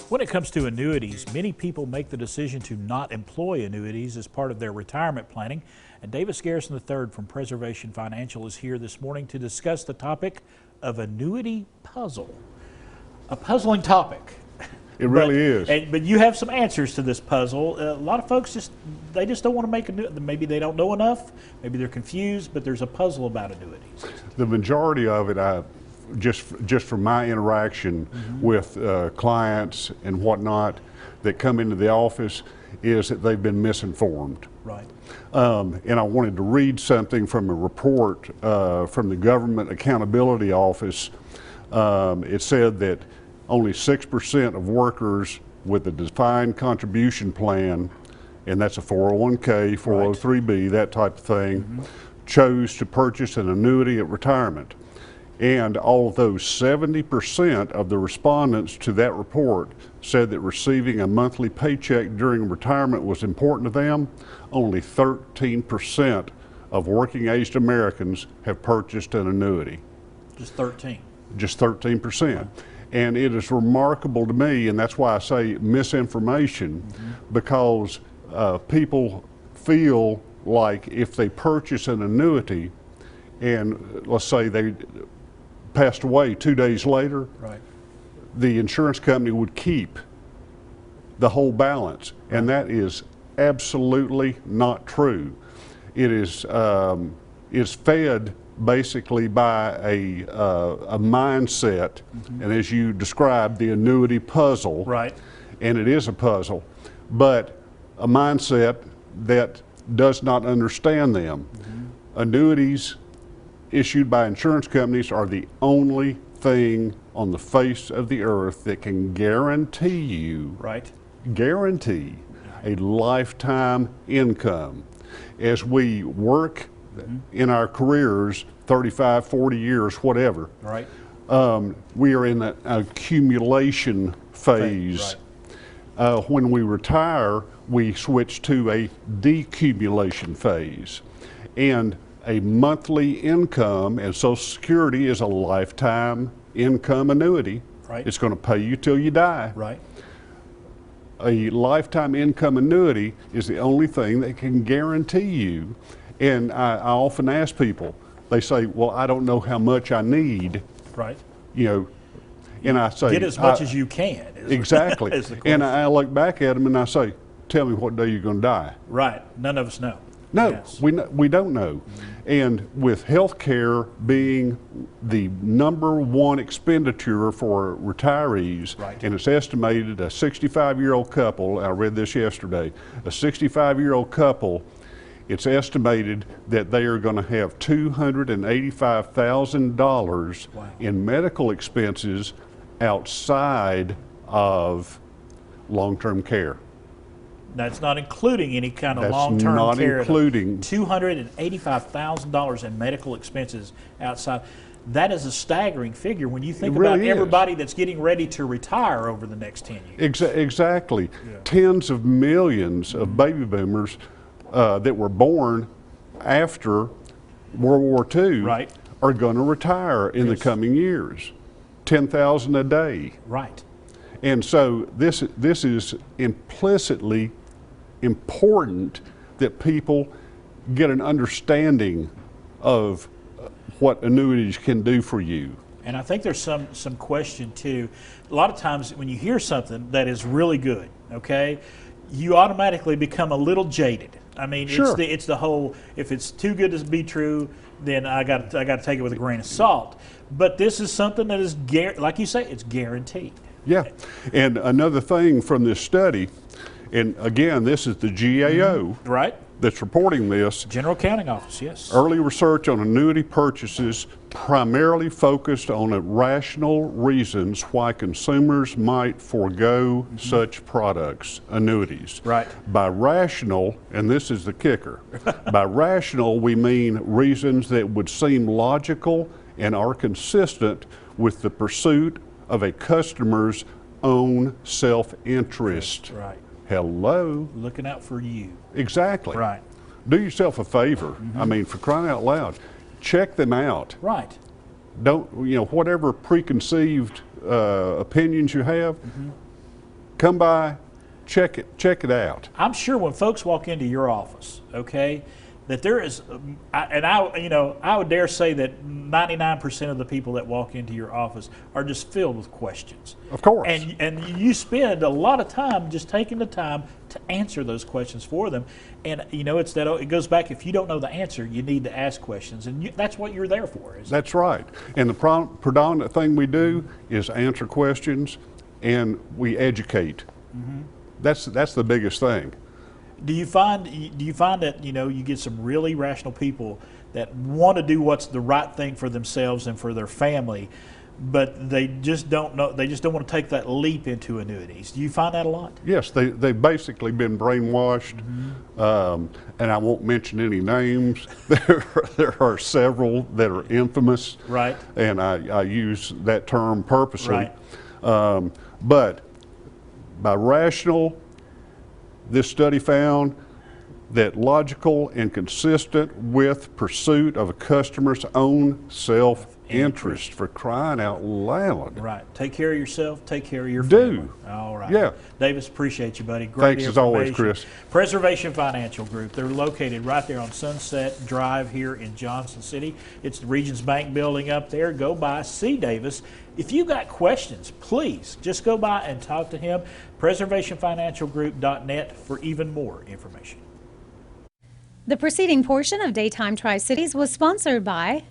When it comes to annuities, many people make the decision to not employ annuities as part of their retirement planning. And Garrison the Third from Preservation Financial is here this morning to discuss the topic of Annuity Puzzle. A puzzling topic. It really is. But you have some answers to this puzzle. A lot of folks just don't want to make annuities. Maybe they don't know enough. Maybe they're confused. But there's a puzzle about annuities. The majority of it, just from my interaction with clients and whatnot that come into the office, is that they've been misinformed. Right. And I wanted to read something from a report from the Government Accountability Office. It said that only 6% of workers with a defined contribution plan, and that's a 401k, 403b, that type of thing, chose to purchase an annuity at retirement. And although 70% of the respondents to that report said that receiving a monthly paycheck during retirement was important to them, only 13% of working-aged Americans have purchased an annuity. Just 13. Just 13%. And it is remarkable to me, and that's why I say misinformation, because people feel like if they purchase an annuity and let's say they passed away 2 days later, the insurance company would keep the whole balance. And that is absolutely not true. It is fed basically by a mindset, and as you described, the annuity puzzle. Right. And it is a puzzle, but a mindset that does not understand them. Annuities issued by insurance companies are the only thing on the face of the earth that can guarantee you, guarantee a lifetime income. As we work in our careers, 35, 40 years, whatever, we are in an accumulation phase. When we retire, we switch to a decumulation phase. And a monthly income, and Social Security is a lifetime income annuity. It's going to pay you till you die. A lifetime income annuity is the only thing that can guarantee you. And I often ask people, they say, well, I don't know how much I need. You know, and I say, get as much as you can. Exactly. And I look back at them and I say, tell me what day you're going to die. None of us know. No, we don't know. And with health care being the #1 expenditure for retirees, and it's estimated a 65-year-old couple, I read this yesterday, a 65-year-old couple, it's estimated that they are going to have $285,000 in medical expenses outside of long-term care. That's not including any kind of long-term care. That's not including. $285,000 in medical expenses outside. That is a staggering figure when you think about everybody that's getting ready to retire over the next 10 years. Exactly. Tens of millions of baby boomers that were born after World War II are going to retire in the coming years. 10,000 a day. And so this is implicitly important that people get an understanding of what annuities can do for you. And I think there's some question too. A lot of times when you hear something that is really good, you automatically become a little jaded. I mean, it's the whole, if it's too good to be true, then I got to take it with a grain of salt. But this is something that is, like you say, it's guaranteed. Yeah, and another thing from this study, and again, this is the GAO that's reporting this. General Accounting Office, yes. Early research on annuity purchases primarily focused on rational reasons why consumers might forego such products, annuities. By rational, and this is the kicker, by rational we mean reasons that would seem logical and are consistent with the pursuit of a customer's own self-interest. Hello. Looking out for you. Exactly. Do yourself a favor. I mean, for crying out loud, check them out. Right. Don't, you know, whatever preconceived opinions you have, come by, check it out. I'm sure when folks walk into your office, okay, that there is, I would dare say that 99% of the people that walk into your office are just filled with questions. Of course. And you spend a lot of time just taking the time to answer those questions for them. And it's that it goes back, if you don't know the answer, you need to ask questions, and that's what you're there for. That's right. And the predominant thing we do is answer questions, and we educate. Mm-hmm. That's the biggest thing. Do you find that you get some really rational people that want to do what's the right thing for themselves and for their family, but they just don't know, they just don't want to take that leap into annuities? Do you find that a lot? Yes, they've basically been brainwashed, and I won't mention any names. There are several that are infamous, right? And I use that term purposely. Right. But by rational, this study found that logical and consistent with pursuit of a customer's own self-interest, for crying out loud. Right. Take care of yourself, take care of your family. All right. Yeah. Davis, appreciate you, buddy. Great Thanks as always, Chris. Preservation Financial Group. They're located right there on Sunset Drive here in Johnson City. It's the Regions Bank building up there. Go by, see Davis. If you got questions, please just go by and talk to him. PreservationFinancialGroup.net for even more information. The preceding portion of Daytime Tri-Cities was sponsored by